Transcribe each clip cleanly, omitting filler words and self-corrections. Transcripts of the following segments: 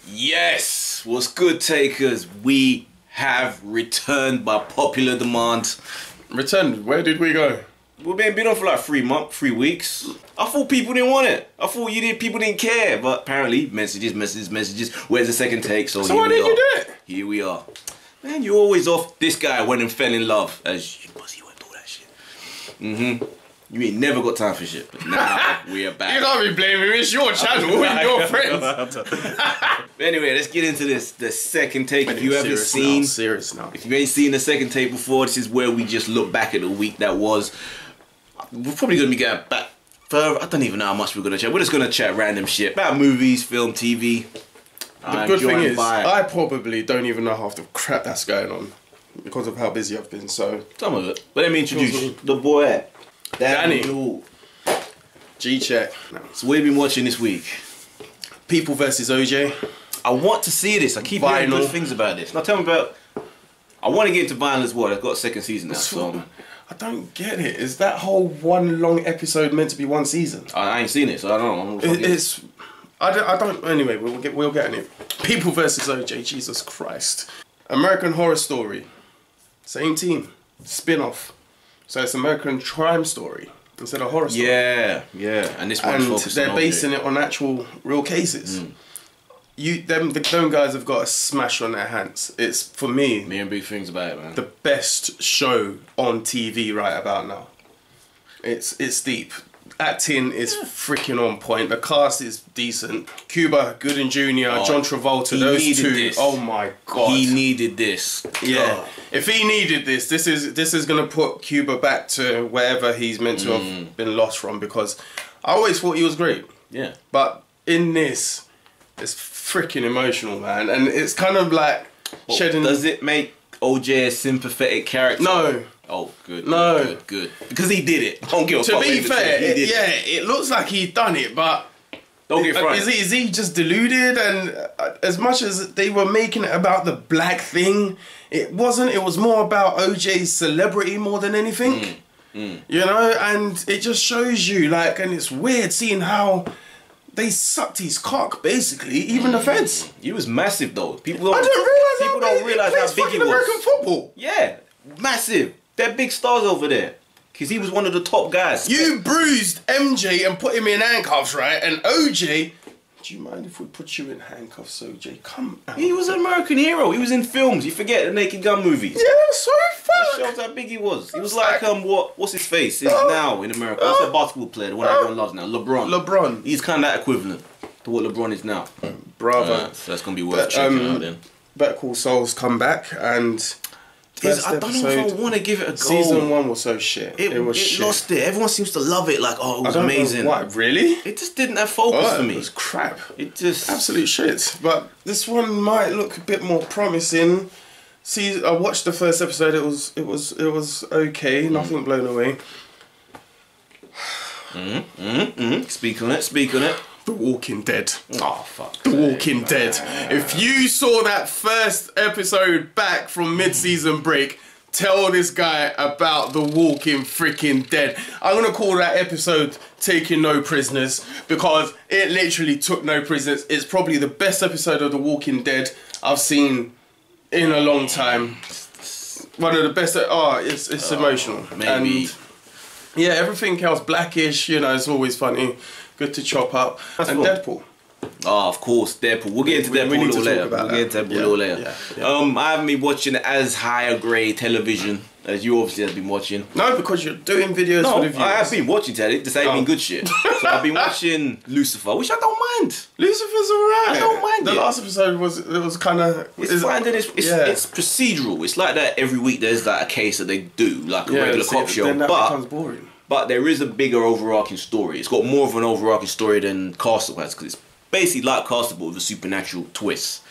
Yes, what's good, takers? We have returned by popular demand. Returned? Where did we go? We've been on for like 3 weeks. I thought people didn't want it. I thought people didn't care, but apparently messages. Where's the second take? So why didn't you do it? Here we are. Man, you're always off. This guy went and fell in love. As you pussy went all that shit. You ain't never got time for shit. But now we're back. You can't be blaming me. It's your channel and your friends. Anyway, let's get into this. The second take. If you haven't seen, serious now. If you ain't seen the second take before, this is where we just look back at the week that was. We're probably gonna be getting back further. I don't even know how much we're gonna chat. We're just gonna chat random shit about movies, film, TV. The good thing is, I probably don't even know half the crap that's going on because of how busy I've been. So some of it. But let me introduce the boy, Danny. G-check. So we've been watching this week. People versus OJ. I want to see this. I keep hearing good things about this. Now tell me about. I want to get into Violence. What? I've got a second season now. So I don't get it. Is that whole one long episode meant to be one season? I ain't seen it, so I don't know. I don't. Anyway, we'll get in it. People versus OJ. Jesus Christ. American Horror Story. Same team. Spin-off. So it's American Crime Story instead of horror story. Yeah. And this one's focused on they're basing it on actual real cases. Them guys have got a smash on their hands. It's, for me, and big things about it, man. The best show on TV right about now. It's deep. Acting is freaking on point. The cast is decent. Cuba Gooding Jr., John Travolta, those two. This. Oh my god. He needed this. Yeah. If he needed this is gonna put Cuba back to wherever he's meant to have been lost from, because I always thought he was great. Yeah. But in this, it's freaking emotional, man. And it's kind of like shedding. Does it make OJ a sympathetic character? No. Oh, good. No. Good. Because he did it. Don't give a fuck. To be fair, it looks like he's done it, but don't get frightened. Is he just deluded? And as much as they were making it about the black thing, it wasn't. It was more about OJ's celebrity more than anything. You know, and it just shows you, like, and it's weird seeing how they sucked his cock, basically, even the feds. He was massive, though. I didn't realise people don't realize how big he was. American football. Yeah, massive. They're big stars over there. Because he was one of the top guys. You bruised MJ and put him in handcuffs, right? And OJ, do you mind if we put you in handcuffs, OJ? Come out. He was an American hero. He was in films. You forget the Naked Gun movies. Yeah, so fuck. That shows how big he was. He was like, what's his face? He's now in America. What's that basketball player? The one everyone loves now. LeBron. He's kind of that equivalent to what LeBron is now. Bravo. So that's going to be worth checking out then. Better Call Saul's come back, and I don't know if I want to give it a go. Season 1 was so shit. It was shit. Lost it. Everyone seems to love it. Like, oh, it was amazing. What, really? It just didn't have focus for me. It was crap. It just... Absolute shit. But this one might look a bit more promising. See, I watched the first episode. It was okay. Nothing blown away. Speak on it. The Walking Dead. Oh, fuck. The Walking Dead. If you saw that first episode back from mid-season break, tell this guy about The Walking freaking Dead. I'm going to call that episode Taking No Prisoners, because it literally took no prisoners. It's probably the best episode of The Walking Dead I've seen in a long time. One of the best. It's emotional. Maybe. And yeah, everything else blackish, you know, it's always funny. Good to chop up. And Deadpool. Oh, of course, Deadpool. We'll get into Deadpool a little later. I haven't been watching as higher grade television as you obviously have been watching. No, because you're doing videos for the viewers. I have been watching telly. This ain't been good shit. So I've been watching Lucifer, which I don't mind. Lucifer's alright. I don't mind it. The last episode was kind of... It's fine. It's procedural. It's like that every week there's like a case that they do, like a regular cop show. Then that becomes boring. But there is a bigger overarching story. It's got more of an overarching story than Castle has, because it's basically like Castle but with a supernatural twist.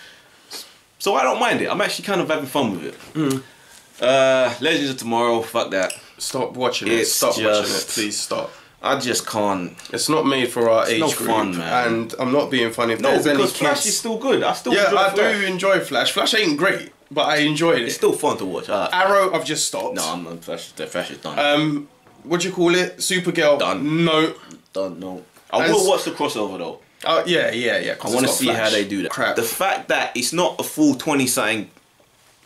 So I don't mind it. I'm actually kind of having fun with it. Legends of Tomorrow, fuck that. Stop watching it. Stop watching it. Please stop. I just can't. It's not made for our age group. Fun, man. And I'm not being funny. If there's any kids, Flash is still good. I do enjoy Flash. Flash ain't great, but I enjoyed it. It's still fun to watch. Arrow, I've just stopped. No, Flash is done. What do you call it? Supergirl. Done. No. Done. No. I will watch the crossover though. Oh yeah. I want to see how they do that. Crap. The fact that it's not a full 20-something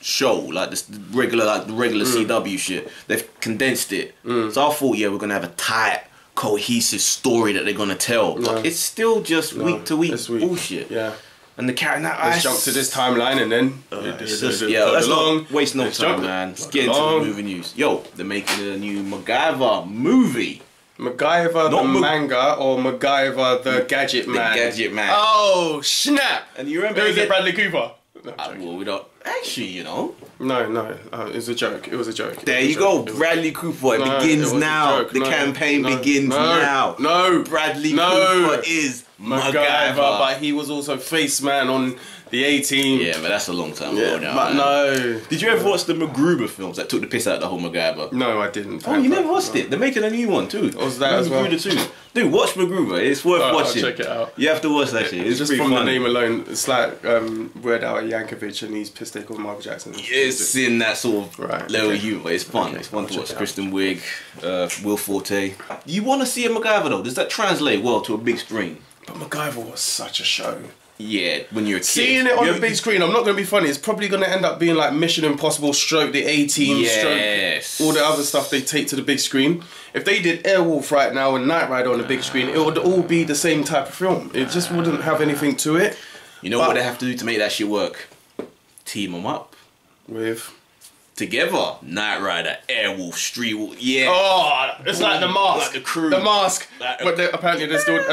show like this regular, like the regular CW shit. They've condensed it. So I thought, we're gonna have a tight, cohesive story that they're gonna tell. But it's still just week to week bullshit. Yeah. And the character now, let's jump to this timeline and then let's not waste no time, man. Let's get into the movie news. Yo, they're making a new Macgyver movie. Macgyver the manga or Macgyver the gadget man? The gadget man. Oh snap! And you remember it was Bradley Cooper? No, well, we don't actually, No, it was a joke. It was a joke. There you go, Bradley Cooper. It begins now. The campaign begins now. No, Bradley Cooper is Macgyver, but he was also Face Man on the A-Team. Yeah, but that's a long time ago now. But no. Did you ever watch the Macgyver films that took the piss out of the whole Macgyver? No, I didn't. Oh, you never watched it? They're making a new one too. What was that as well? Too. Dude, watch Macgyver. It's worth watching. I'll check it out. You have to watch that shit. It's just from the name alone. It's like Weird Al Yankovic and he's pissed they called Michael Jackson. It's in that sort of level of humor. It's fun. It's fun to watch. Kristen Wiig, Will Forte. You want to see a Macgyver though? Does that translate well to a big screen? But Macgyver was such a show. Yeah, when you're a kid. Seeing it on the big screen, I'm not going to be funny, it's probably going to end up being like Mission Impossible stroke the A-Team stroke all the other stuff they take to the big screen. If they did Airwolf right now and Knight Rider on the big screen, it would all be the same type of film. It just wouldn't have anything to it. You know what they have to do to make that shit work? Team them up. With? Together. Knight Rider, Airwolf, Street Wolf, Oh, it's like the mask. Like the crew. The mask. But apparently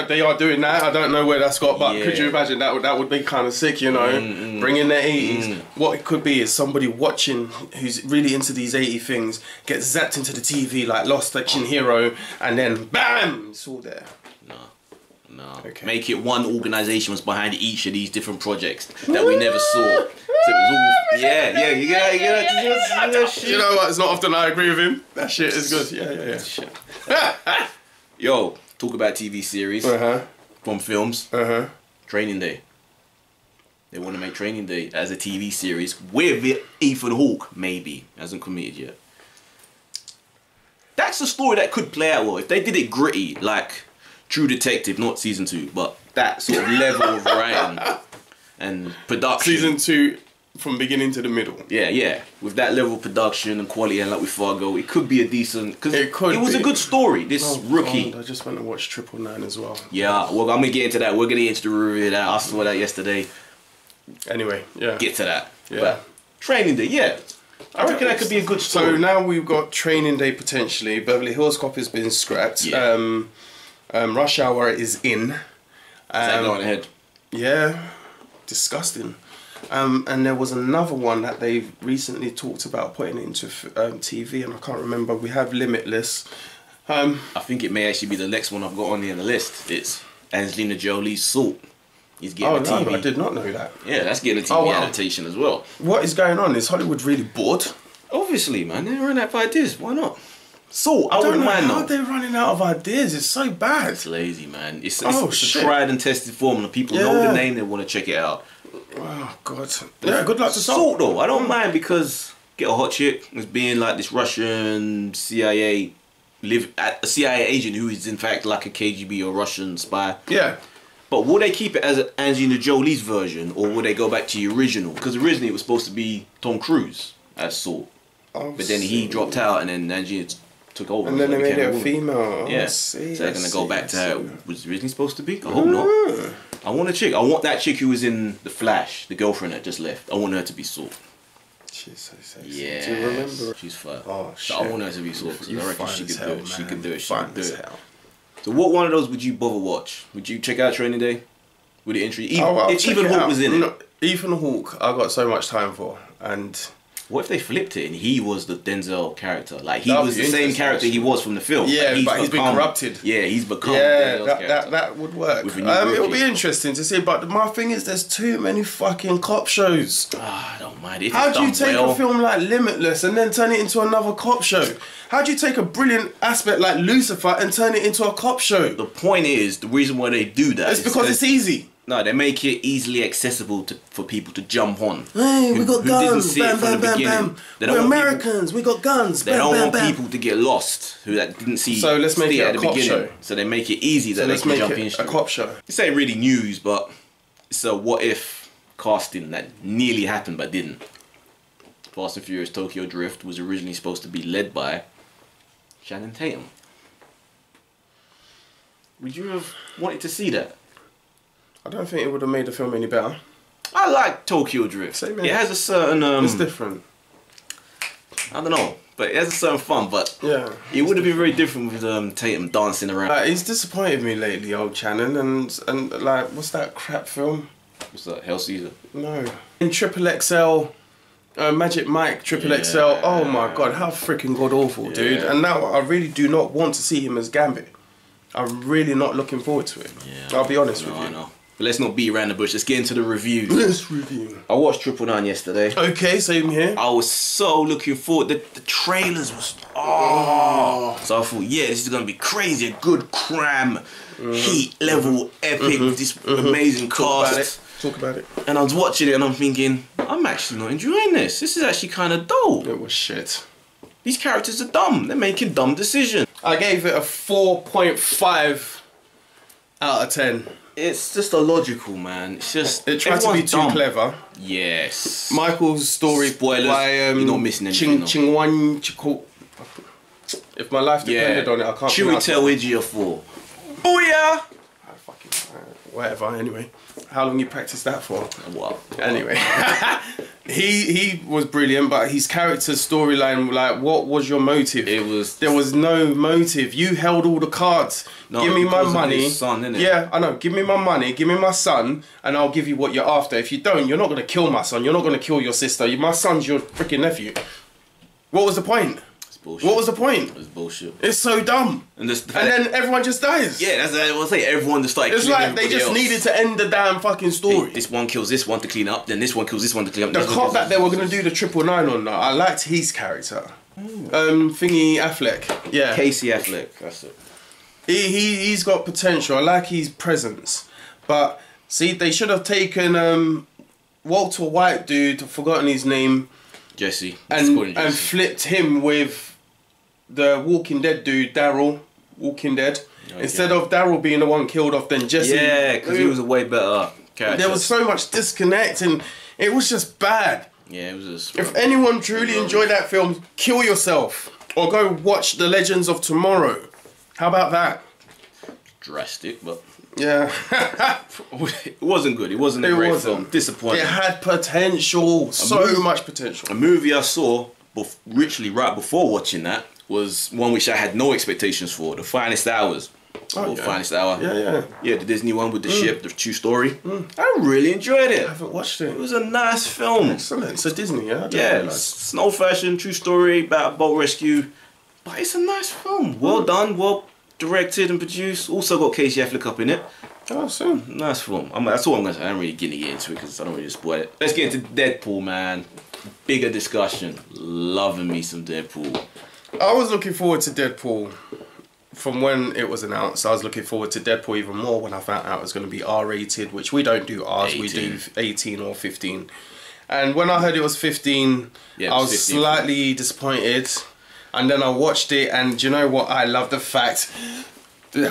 they are doing that. I don't know where that's got, but could you imagine that would be kind of sick, you know? Bring in the 80s. What it could be is somebody watching who's really into these 80 things, gets zapped into the TV like Lost Action Hero, and then BAM! It's all there. No. Okay. Make it one organisation was behind each of these different projects that we never saw. So it was all you get. You know what? It's not often I agree with him. That shit is good. Yeah. Yo, talk about TV series from films. Training Day. They want to make Training Day as a TV series with Ethan Hawke. Maybe hasn't committed yet. That's a story that could play out well if they did it gritty, like True Detective, not season 2, but that sort of level of writing and production. Season 2 from beginning to the middle. Yeah. With that level of production and quality, and like with Fargo, it could be a decent. Because it was a good story. This rookie. God, I just went to watch 999 as well. Yeah, well, I'm gonna get into that. We're gonna get into the review of that. I saw that yesterday. Anyway, get to that. Yeah. But Training Day, I reckon that could be a good story. So now we've got Training Day potentially. Beverly Hills Cop has been scrapped. Yeah. Rush Hour is in. Is that going ahead? Yeah, disgusting. And there was another one that they've recently talked about putting into TV, and I can't remember. We have Limitless. I think it may actually be the next one I've got on here on the list. It's Angelina Jolie's Salt. He's getting a TV. I did not know that. Yeah, that's getting a TV adaptation as well. What is going on? Is Hollywood really bored? Obviously, man. They're running out of ideas. Why not? So I wouldn't mind how they're running out of ideas. It's so bad. It's lazy, man. It's a tried and tested formula. People know the name. They want to check it out. Oh God. Yeah. Good luck to Salt though. I don't mind because get a hot chick as being like this Russian CIA a CIA agent who is in fact like a KGB or Russian spy. Yeah. But will they keep it as Angelina Jolie's version, or will they go back to the original? Because originally it was supposed to be Tom Cruise as Salt, but then he dropped out, and then Angelina took over. And then they made it a female. So they're gonna go back to how it was originally supposed to be. I hope not. I want a chick. I want that chick who was in The Flash, the girlfriend that just left. I want her to be Salt. She's so sexy. Yeah. Do you remember? She's fire. Oh shit. So I want her to be Salt because I reckon she could do it. She could do it. She could do it. Hell. So what one of those would you bother watch? Would you check out Training Day? Would it intrigue? If Ethan Hawke was in it. Ethan Hawke, I got so much time for. And what if they flipped it and he was the Denzel character? Like he was the same character he was from the film. Yeah, but he's been corrupted. Yeah, he's become. Yeah, that would work. It'll be interesting to see. But my thing is, there's too many fucking cop shows. I don't mind it. How do you take a film like Limitless and then turn it into another cop show? How do you take a brilliant aspect like Lucifer and turn it into a cop show? The point is, the reason why they do that is because it's easy. No, they make it easily accessible for people to jump on. Hey, we got guns. Bam, bam, bam, bam. We're Americans. We got guns. They don't want people to get lost who didn't see. So let's make it at a the cop beginning. show. So they make it easy that they can jump in. A cop show. This ain't really news, but it's a what if casting that nearly happened but didn't. Fast and Furious Tokyo Drift was originally supposed to be led by Channing Tatum. Would you have wanted to see that? I don't think it would have made the film any better. I like Tokyo Drift. Same here. It has a certain it's different. I don't know, but it has a certain fun. But yeah, it would have been very different with Tatum dancing around. He's disappointed me lately, old Channing, and like, what's that crap film? What's that? Hell Caesar? No. In Triple XL, Magic Mike Triple XL. Oh my god, how freaking god awful, dude! And now I really do not want to see him as Gambit. I'm really not looking forward to it. Yeah, I'll be honest with you. I know. But let's not beat around the bush. Let's get into the review. Let's review. I watched 999 yesterday. Okay, same here. I was so looking forward. The trailers was so I thought, yeah, this is gonna be crazy. A good cram, heat level, epic with this amazing cast. Talk about it. And I was watching it and I'm thinking, I'm actually not enjoying this. This is actually kind of dull. It was shit. These characters are dumb. They're making dumb decisions. I gave it a 4.5 out of 10. It's just illogical, man. It's just it tried to be too clever. Yes. Michael's story. Spoilers. By, You're not missing anything. If my life depended on it, I can't. Chiwetel Ejiofor. Oh yeah. Whatever. Anyway, how long you practiced that for? What? Anyway, he was brilliant, but his character's storyline, like, what was your motive? There was no motive. You held all the cards. No, give me my money. His son, innit? Yeah, I know. Give me my money. Give me my son, and I'll give you what you're after. If you don't, you're not gonna kill my son. You're not gonna kill your sister. My son's your freaking nephew. What was the point? Bullshit. What was the point? It was bullshit. It's so dumb. And then everyone just dies. Yeah, that's what I was saying. Everyone just started killing everybody else. It's like they just needed to end the damn fucking story. This one kills this one to clean up, then this one kills this one to clean up. The cop that they were going to do the 999 on, I liked his character. Thingy Affleck. Yeah. Casey Affleck. That's it. He's got potential. I like his presence. But, see, they should have taken Walter White dude, I've forgotten his name. Jesse. And flipped him with the Walking Dead dude, Daryl, Walking Dead. Okay. Instead of Daryl being the one killed off, then Jesse. Yeah, because he was a way better character. There was so much disconnect and it was just bad. Yeah, it was just... If anyone truly enjoyed that film, kill yourself. Or go watch The Legends of Tomorrow. How about that? Drastic, but... Yeah. It wasn't good. It wasn't a great film. Disappointing. It had potential. So much potential. A movie I saw, literally right before watching that, was one which I had no expectations for. The Finest Hours. Finest Hour. Yeah, the Disney one with the ship, the true story. I really enjoyed it. I haven't watched it. It was a nice film. Excellent. It's a Disney, yeah? Yeah, it's an old-fashioned true story about a boat rescue. But it's a nice film. Well done, well directed and produced. Also got Casey Affleck up in it. Oh, so nice film. That's all I'm going to say. I'm really going to get into it because I don't really spoil it. Let's get into Deadpool, man. Bigger discussion. Loving me some Deadpool. I was looking forward to Deadpool from when it was announced. I was looking forward to Deadpool even more when I found out it was going to be R-rated, which we don't do R's, 18. We do 18 or 15. And when I heard it was 15, I was 15. Slightly disappointed. And then I watched it, and do you know what? I love the fact... They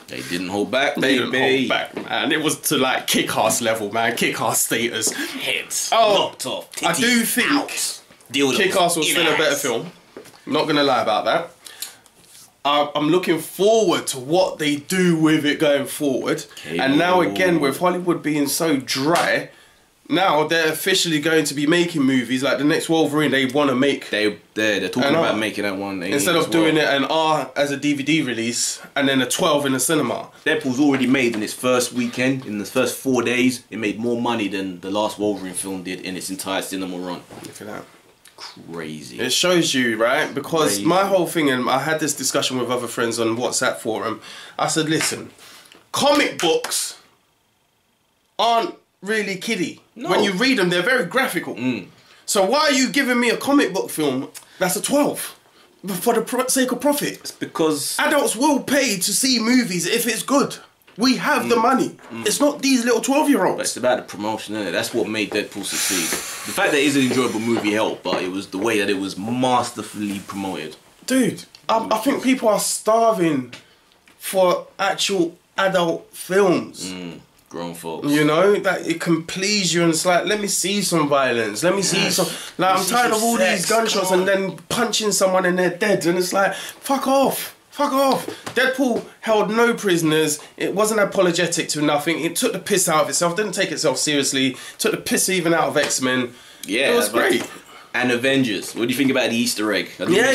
didn't hold back, They didn't hold back, man. It was to like kick-ass level, man. Kick-ass status. Heads lopped off. I do think Kick-Ass was still a better film. Not gonna lie about that. I'm looking forward to what they do with it going forward. And now again, with Hollywood being so dry, now they're officially going to be making movies like the next Wolverine. They want to make. They're talking about making that one instead of doing it an R as a DVD release and then a 12 in the cinema. Deadpool's already made in its first weekend, in the first 4 days, it made more money than the last Wolverine film did in its entire cinema run. Look at that. Crazy. It shows you, right? Because my whole thing, and I had this discussion with other friends on WhatsApp forum. I said, listen, comic books aren't really kiddie. No. When you read them, they're very graphical. So why are you giving me a comic book film that's a 12? For the sake of profit. It's because... adults will pay to see movies if it's good. We have the money. It's not these little 12-year-olds. But it's about the promotion, isn't it? That's what made Deadpool succeed. The fact that it is an enjoyable movie helped, but it was the way that it was masterfully promoted. Dude, I think people are starving for actual adult films. Grown folks. You know, that it can please you and it's like, let me see some violence. Let me see some... Like, I'm tired of all these gunshots and then punching someone and they're dead. And it's like, fuck off. Fuck off. Deadpool held no prisoners. It wasn't apologetic to nothing. It took the piss out of itself. Didn't take itself seriously. Took the piss even out of X-Men. Yeah. It was great. And Avengers. What do you think about the Easter egg? Yeah.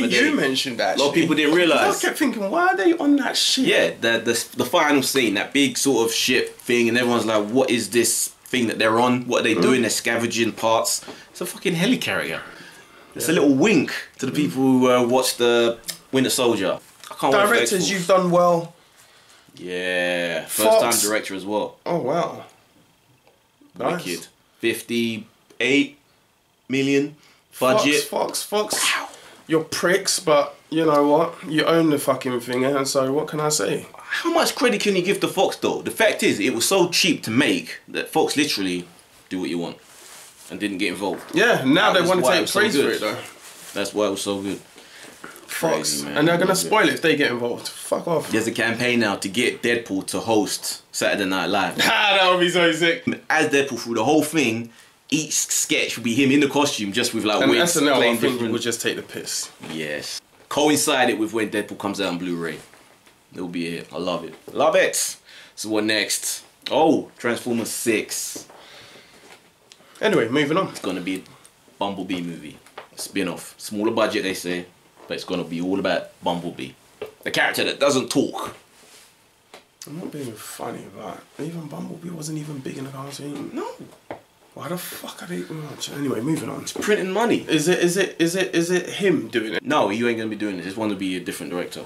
You mentioned that. A lot of people didn't realise. I kept thinking, why are they on that shit? Yeah, the final scene, that big sort of ship thing, and everyone's like, what is this thing that they're on? What are they doing? They're scavenging parts. It's a fucking helicarrier. It's a little wink to the people who watched the Winter Soldier. I can't wait for Directors, X-Force. you've done well. Yeah, first time director as well. Oh wow. Nice. Wicked. 58 million budget. Fox. Wow. You're pricks, but you know what? You own the fucking thing, and so what can I say? How much credit can you give to Fox though? The fact is, it was so cheap to make that Fox literally do what you want and didn't get involved. Yeah, now they want to take so praise for good. it though. That's why it was so good. Fox, Crazy, man. and they're gonna spoil it if they get involved. Fuck off. There's a campaign now to get Deadpool to host Saturday Night Live. That would be so sick. As Deadpool through the whole thing, each sketch would be him in the costume, just with like And wigs SNL, I playing think, different. would just take the piss. Yes. Coincided with when Deadpool comes out on Blu-ray. It'll be here. I love it. Love it. So what next? Oh, Transformers 6. Anyway, moving on. It's gonna be a Bumblebee movie. A spin-off. Smaller budget, they say, but it's gonna be all about Bumblebee. The character that doesn't talk. I'm not being funny, but even Bumblebee wasn't even big in the cartoon. No. Why the fuck are they? Anyway, moving on. Printing money. Is it him doing it? No, you ain't gonna be doing this. It's going to be a different director.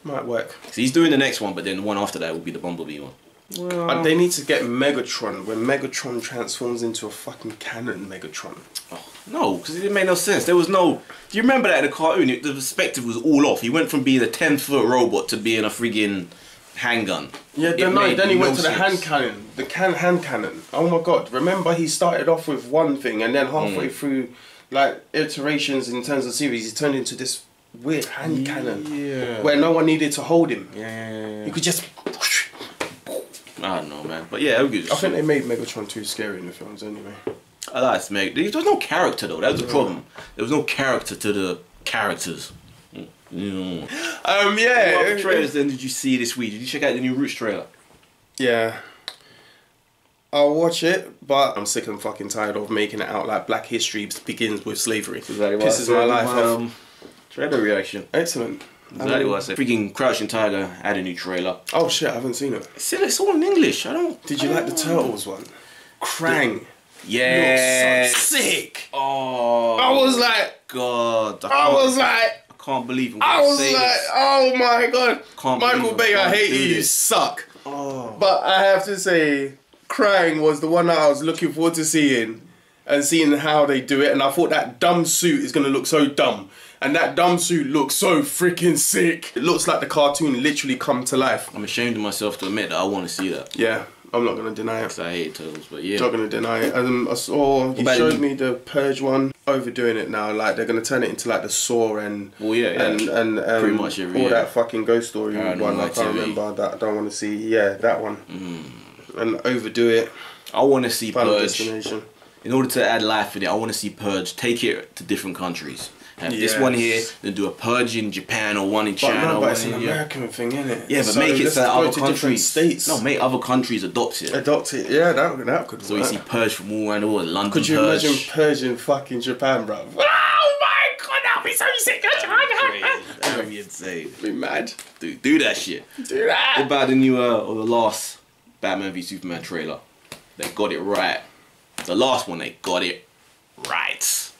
Might work. So he's doing the next one, but then the one after that will be the Bumblebee one. Well, they need to get Megatron when Megatron transforms into a fucking cannon Megatron. Oh, no, because it didn't make no sense. There was no... Do you remember that in the cartoon? The perspective was all off. He went from being a 10-foot robot to being a friggin' handgun. Yeah, then he went to the hand cannon. The hand cannon. Oh my god. Remember he started off with one thing and then halfway through like iterations in terms of series he turned into this weird hand cannon. Yeah. Where no one needed to hold him. Yeah. You could just... I don't know, man. But yeah, it was... I think they made Megatron too scary in the films anyway. I like Meg. There was no character though. That was the problem. There was no character to the characters. Yeah. What other trailers then did you see this week? Did you check out the new Roots trailer? Yeah. I'll watch it, but I'm sick and fucking tired of making it out like Black History begins with slavery. Pisses my life off. Trailer reaction. Excellent. Exactly what I said. Freaking Crouching Tiger had a new trailer. Oh shit, I haven't seen it. It's all in English. Did you like the Turtles one? Krang. Yeah. Looks so sick. Oh. I was like, God. I can't believe was like, oh my god. Can't Michael believe Bay, I can't hate do you. You this. suck. Oh. But I have to say, Krang was the one that I was looking forward to seeing and seeing how they do it. And I thought that dumb suit is going to look so dumb. And that dumb suit looks so freaking sick. It looks like the cartoon literally come to life. I'm ashamed of myself to admit that I want to see that. Yeah, I'm not going to deny it. Because I hate Turtles, but yeah. I'm not going to deny it. I saw, you showed me the Purge one. Overdoing it now. Like, they're going to turn it into like the Saw and... Well, yeah. And pretty much every all that fucking Ghost Story one. I can't Activity. remember that. I don't want to see. Yeah, that one. And overdo it. I want to see Final Purge. Destination. In order to add life in it, I want to see Purge. Take it to different countries. Have this Yes. one here, then do a Purge in Japan or one in China. But one it's an in American thing, isn't it? Yeah, but make it so that other countries. States. No, make other countries adopt it. Adopt it. Yeah, that could So work. you see Purge from all around the world. London Could you Purge. imagine Purge in fucking Japan, bro? Oh my god, that'd be so sick. That would be insane. Be mad. Do that shit. Do that. What about the new or the last Batman v Superman trailer? They got it right. The last one, they got it right.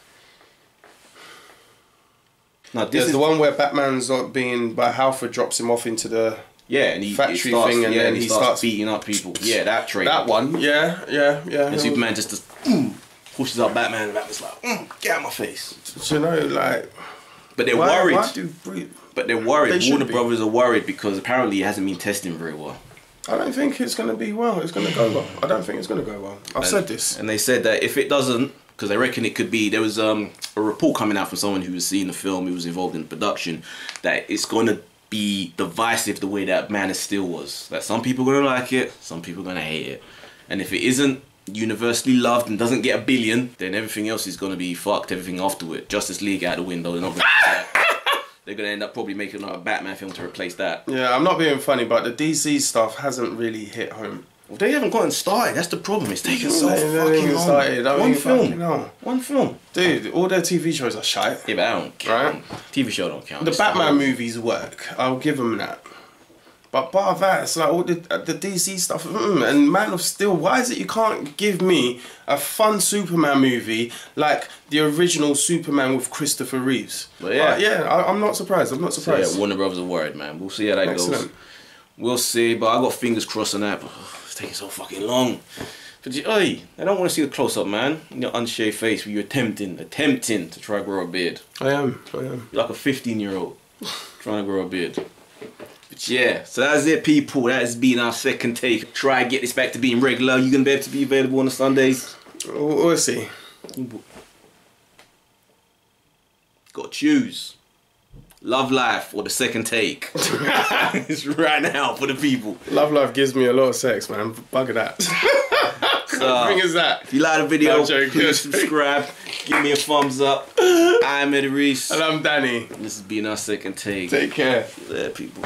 Now this There's is the one where Batman's being, by Halford drops him off into the and he factory starts, thing, and then he he starts starts beating up people. Yeah, that trailer. that one. Yeah. And Superman just pushes up Batman, and Batman's like, get out of my face. Do you know, like, But they're worried. Why do But they're worried. They should Warner be. Brothers are worried because apparently it hasn't been testing very well. I don't think it's going to be well. It's going to go well. I don't think it's going to go well. I've said this. And they said that if it doesn't, because they reckon it could be, there was a report coming out from someone who was seeing the film, who was involved in the production, that it's going to be divisive the way that Man of Steel was. That some people are going to like it, some people are going to hate it. And if it isn't universally loved and doesn't get a billion, then everything else is going to be fucked, everything afterward. Justice League out the window, they're not gonna they're going to end up probably making another Batman film to replace that. Yeah, I'm not being funny, but the DC stuff hasn't really hit home. Well, they haven't gotten started, that's the problem, it's taking so fucking long. Started. One film. Dude, all their TV shows are shite. Yeah, but I don't count. Right? TV show don't count. The Batman movies work, I'll give them that. But bar that, it's like all the DC stuff, and Man of Steel, why is it you can't give me a fun Superman movie like the original Superman with Christopher Reeves? But yeah, I'm not surprised, So yeah, Warner Brothers are worried, man. We'll see how that goes. We'll see, but I got fingers crossed on that, but it's taking so fucking long. But I don't want to see the close-up, man. Your unshaved face where you're attempting to try to grow a beard. I am. You're like a 15-year-old trying to grow a beard. But yeah, so that's it, people. That has been our second take. Try and get this back to being regular. You gonna be able to be available on the Sundays? We'll see. Gotta choose. Love Life or The Second Take. It's right now for the people. Love Life gives me a lot of sex, man. Bugger that. So, thing is that? If you like the video, please subscribe. Give me a thumbs up. I'm Eddie Reese. And I'm Danny. This has been our second take. Take care. See you there, people.